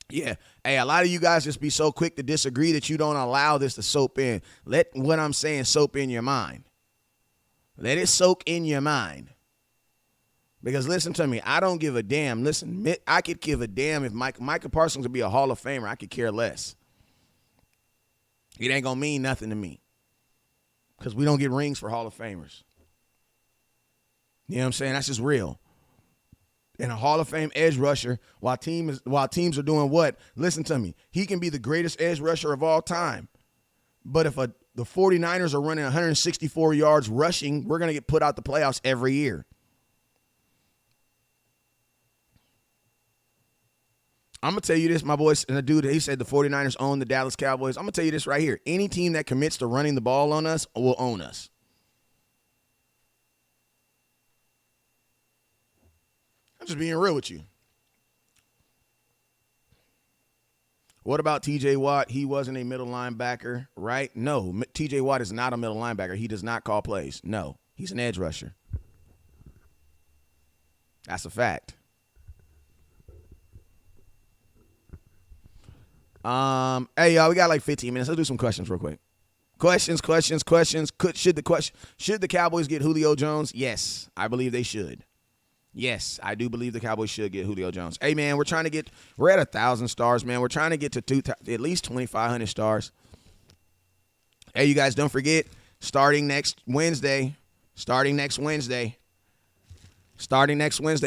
Yeah. Hey, a lot of you guys just be so quick to disagree that you don't allow this to soak in. Let what I'm saying soak in your mind. Let it soak in your mind. Because listen to me, I don't give a damn. Listen, I could give a damn if Micah Parsons would be a Hall of Famer. I could care less. It ain't going to mean nothing to me. Because we don't get rings for Hall of Famers. You know what I'm saying? That's just real. And a Hall of Fame edge rusher, while teams are doing what? Listen to me. He can be the greatest edge rusher of all time. But if the 49ers are running 164 yards rushing, we're going to get put out the playoffs every year. I'm going to tell you this, my boys, and the dude, he said the 49ers own the Dallas Cowboys. I'm going to tell you this right here. Any team that commits to running the ball on us will own us. I'm just being real with you. What about TJ Watt? He wasn't a middle linebacker, right? No, TJ Watt is not a middle linebacker. He does not call plays. No, he's an edge rusher. That's a fact. Hey, y'all, we got like 15 minutes. Let's do some questions real quick. Questions. Should the Cowboys get Julio Jones? Yes, I believe they should. Yes, I do believe the Cowboys should get Julio Jones. Hey, man, we're at 1,000 stars, man. We're trying to get to at least 2,500 stars. Hey, you guys, don't forget, starting next Wednesday,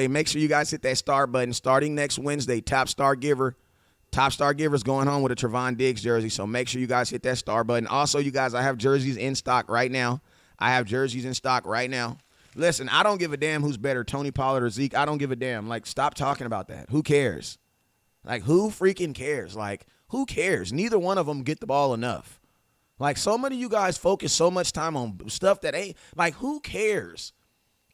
make sure you guys hit that star button. Starting next Wednesday, Top Star Giver's going home with a Trevon Diggs jersey, so make sure you guys hit that star button. Also, you guys, I have jerseys in stock right now. Listen, I don't give a damn who's better, Tony Pollard or Zeke. I don't give a damn. Like, stop talking about that. Who cares? Like, who freaking cares? Like, who cares? Neither one of them get the ball enough. Like, so many of you guys focus so much time on stuff that ain't, like, who cares?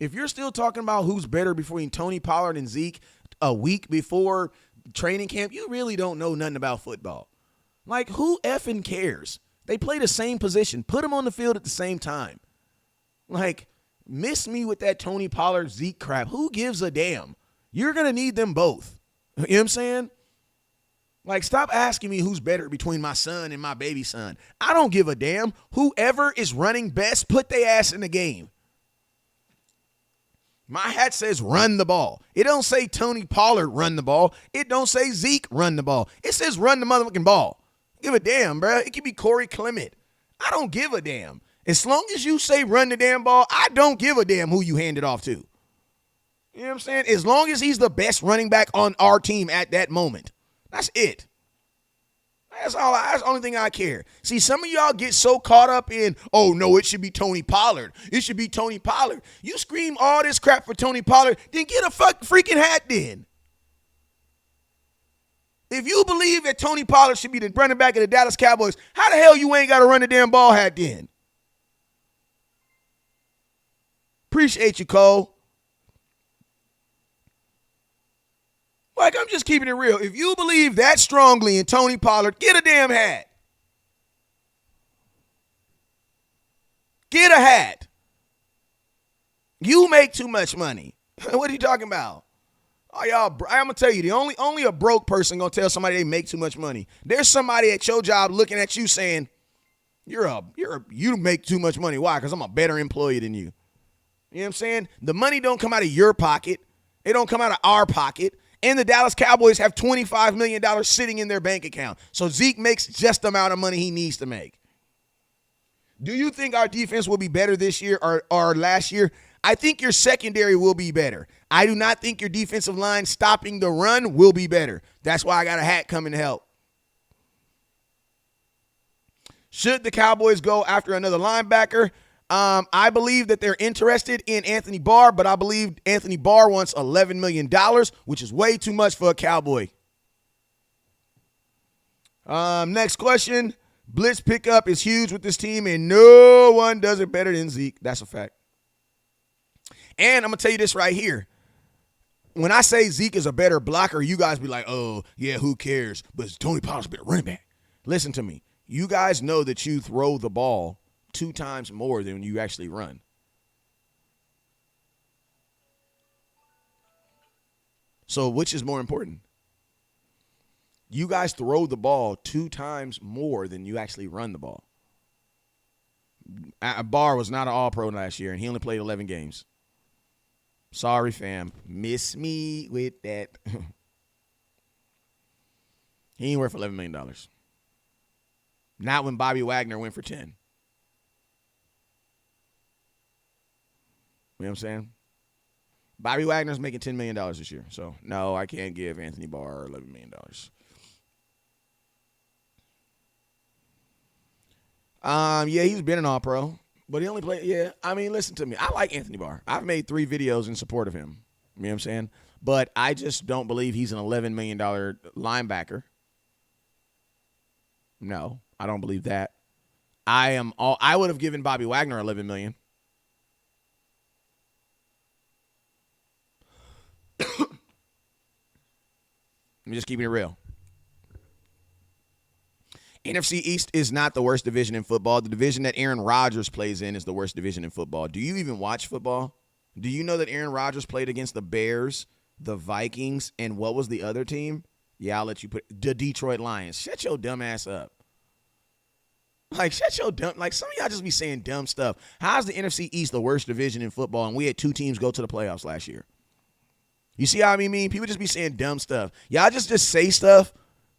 If you're still talking about who's better between Tony Pollard and Zeke a week before training camp, you really don't know nothing about football. Like, who effing cares? They play the same position. Put them on the field at the same time. Like, miss me with that Tony Pollard Zeke crap. Who gives a damn? You're going to need them both. You know what I'm saying? Like, stop asking me who's better between my son and my baby son. I don't give a damn. Whoever is running best, put their ass in the game. My hat says run the ball. It don't say Tony Pollard run the ball. It don't say Zeke run the ball. It says run the motherfucking ball. Give a damn, bro. It could be Corey Clement. I don't give a damn. As long as you say run the damn ball, I don't give a damn who you hand it off to. You know what I'm saying? As long as he's the best running back on our team at that moment. That's it. That's the only thing I care. See, some of y'all get so caught up in, oh, no, it should be Tony Pollard. It should be Tony Pollard. You scream all this crap for Tony Pollard, then get a freaking hat then. If you believe that Tony Pollard should be the running back of the Dallas Cowboys, how the hell you ain't got to run the damn ball hat then? Appreciate you, Cole. Like, I'm just keeping it real. If you believe that strongly in Tony Pollard, get a damn hat. Get a hat. You make too much money. What are you talking about? Oh, y'all, I'm gonna tell you, only a broke person gonna tell somebody they make too much money. There's somebody at your job looking at you saying, you make too much money. Why? Because I'm a better employee than you. You know what I'm saying? The money don't come out of your pocket. It don't come out of our pocket. And the Dallas Cowboys have $25 million sitting in their bank account. So Zeke makes just the amount of money he needs to make. Do you think our defense will be better this year or last year? I think your secondary will be better. I do not think your defensive line stopping the run will be better. That's why I got a hat coming to help. Should the Cowboys go after another linebacker? I believe that they're interested in Anthony Barr, but I believe Anthony Barr wants $11 million, which is way too much for a Cowboy. Next question. Blitz pickup is huge with this team, and no one does it better than Zeke. That's a fact. And I'm going to tell you this right here. When I say Zeke is a better blocker, you guys be like, oh, yeah, who cares? But Tony Pollard's a better running back. Listen to me. You guys know that you throw the ball 2 times more than you actually run. So which is more important? You guys throw the ball 2 times more than you actually run the ball. Barr was not an All-Pro last year, and he only played 11 games. Sorry, fam. Miss me with that. He ain't worth $11 million. Not when Bobby Wagner went for 10. You know what I'm saying? Bobby Wagner's making $10 million this year. So, no, I can't give Anthony Barr $11 million. Yeah, he's been an All-Pro. But he only played, yeah. I mean, listen to me. I like Anthony Barr. I've made 3 videos in support of him. You know what I'm saying? But I just don't believe he's an $11 million linebacker. No, I don't believe that. I would have given Bobby Wagner $11 million. I'm just keeping it real. NFC East is not the worst division in football. The division that Aaron Rodgers plays in is the worst division in football. Do you even watch football? Do you know that Aaron Rodgers played against the Bears, the Vikings, and what was the other team? Yeah, I'll let you put the Detroit Lions. Shut your dumb ass up. Like, shut your dumb. Like, some of y'all just be saying dumb stuff. How's the NFC East the worst division in football, and we had 2 teams go to the playoffs last year? You see how I mean? People just be saying dumb stuff. Y'all just say stuff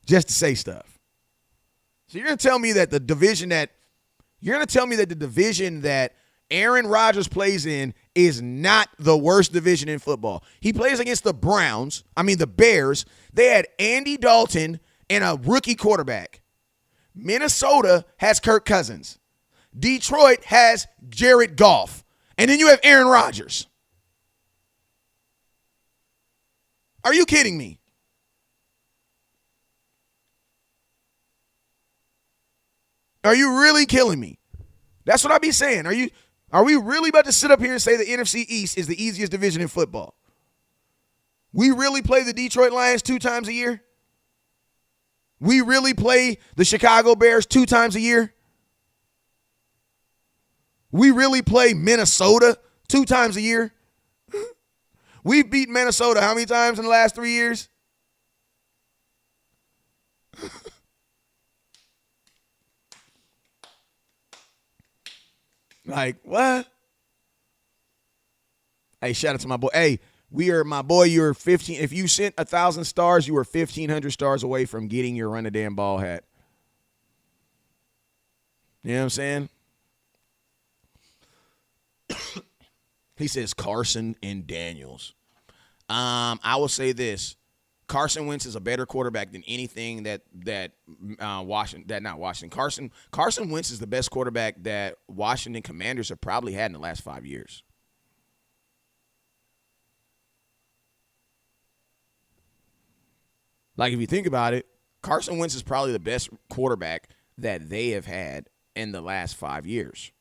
just to say stuff. So you're going to tell me that the division that Aaron Rodgers plays in is not the worst division in football. He plays against the Bears. They had Andy Dalton and a rookie quarterback. Minnesota has Kirk Cousins. Detroit has Jared Goff. And then you have Aaron Rodgers. Are you kidding me? Are you really killing me? That's what I be saying. Are we really about to sit up here and say the NFC East is the easiest division in football? We really play the Detroit Lions 2 times a year? We really play the Chicago Bears 2 times a year? We really play Minnesota 2 times a year? We've beat Minnesota how many times in the last 3 years? Like, what? Hey, shout out to my boy. Hey, you're 15. If you sent 1,000 stars, you were 1,500 stars away from getting your run a damn ball hat. You know what I'm saying? He says Carson and Daniels. I will say this. Carson Wentz is a better quarterback than anything Carson Wentz is the best quarterback that Washington Commanders have probably had in the last 5 years. Like, if you think about it, Carson Wentz is probably the best quarterback that they have had in the last 5 years.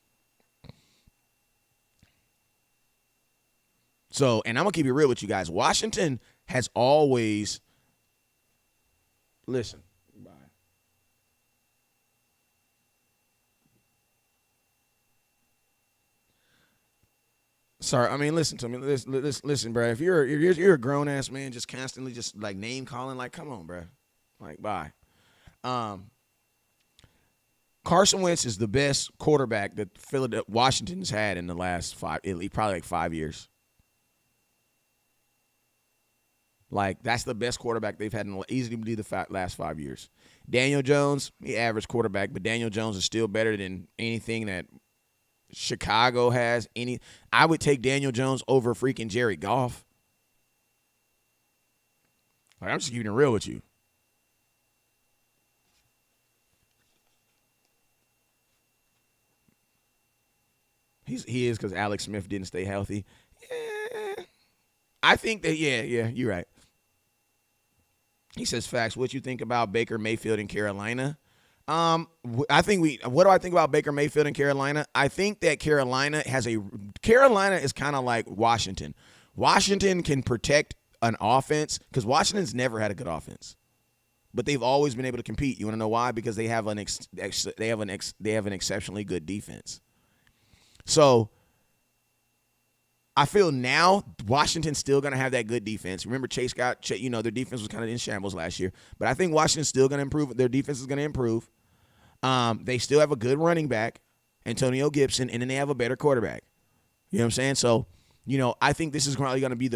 So, and I'm going to keep it real with you guys. Washington has always, listen. Bye. Sorry, I mean, listen to me. Listen, bro. If you're a grown ass man, just constantly just like name calling, like, come on, bro. Like, bye. Carson Wentz is the best quarterback that Washington's had in the last probably like 5 years. Like, that's the best quarterback they've had in easily be the last 5 years. Daniel Jones, he average quarterback, but Daniel Jones is still better than anything that Chicago has. I would take Daniel Jones over freaking Jared Goff. Like, I'm just keeping it real with you. He is because Alex Smith didn't stay healthy. Yeah. I think that, yeah, you're right. He says, facts. What you think about Baker Mayfield in Carolina? What do I think about Baker Mayfield in Carolina? I think that Carolina is kind of like Washington. Washington can protect an offense because Washington's never had a good offense, but they've always been able to compete. You want to know why? Because they have an exceptionally good defense. So I feel now Washington's still going to have that good defense. Remember, their defense was kind of in shambles last year. But I think Washington's still going to improve. Their defense is going to improve. They still have a good running back, Antonio Gibson, and then they have a better quarterback. You know what I'm saying? So, I think this is probably going to be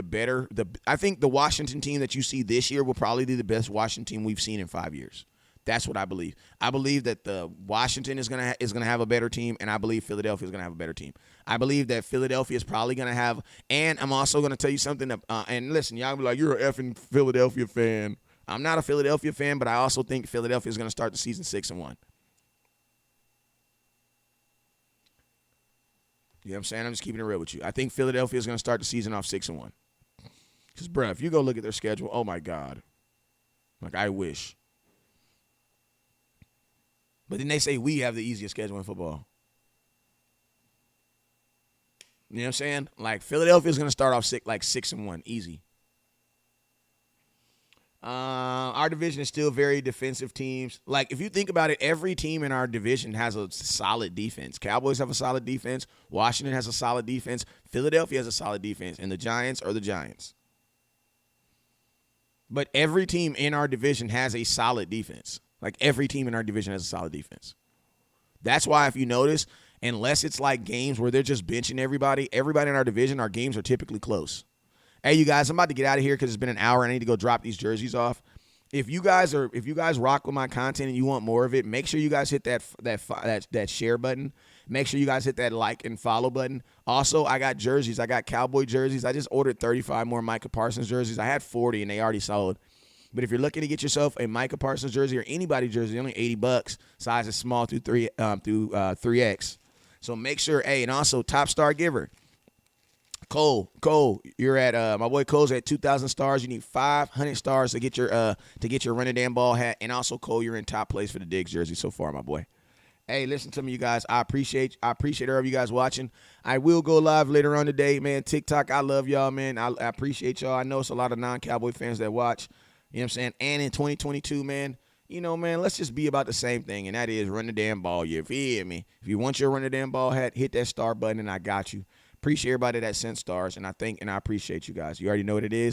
I think the Washington team that you see this year will probably be the best Washington team we've seen in 5 years. That's what I believe. I believe that the Washington is gonna have a better team, and I believe Philadelphia is gonna have a better team. I believe that Philadelphia is probably gonna have, and I'm also gonna tell you something. And listen, y'all be like, you're an effing Philadelphia fan. I'm not a Philadelphia fan, but I also think Philadelphia is gonna start the season 6-1. You know what I'm saying? I'm just keeping it real with you. I think Philadelphia is gonna start the season off 6-1. Because, bro, if you go look at their schedule, oh my God, like I wish. But then they say we have the easiest schedule in football. You know what I'm saying? Like, Philadelphia's going to start off 6-1, easy. Our division is still very defensive teams. Like, if you think about it, every team in our division has a solid defense. Cowboys have a solid defense. Washington has a solid defense. Philadelphia has a solid defense. And the Giants are the Giants. But every team in our division has a solid defense. Like, every team in our division has a solid defense. That's why, if you notice, unless it's like games where they're just benching everybody in our division, our games are typically close. Hey, you guys, I'm about to get out of here because it's been an hour and I need to go drop these jerseys off. If you guys rock with my content and you want more of it, make sure you guys hit that share button. Make sure you guys hit that like and follow button. Also, I got jerseys. I got Cowboy jerseys. I just ordered 35 more Micah Parsons jerseys. I had 40 and they already sold. But if you're looking to get yourself a Micah Parsons jersey or anybody jersey, only $80. Size is small through 3X. So make sure. Hey, and also top star giver, Cole, you're at my boy Cole's at 2,000 stars. You need 500 stars to get your run a damn ball hat. And also, Cole, you're in top place for the Diggs jersey so far, my boy. Hey, listen to me, you guys. I appreciate all of you guys watching. I will go live later on today, man. TikTok, I love y'all, man. I appreciate y'all. I know it's a lot of non-Cowboy fans that watch. You know what I'm saying? And in 2022, man, man, let's just be about the same thing, and that is run the damn ball. You feel me? If you want your run the damn ball hat, hit that star button, and I got you. Appreciate everybody that sent stars, and I appreciate you guys. You already know what it is.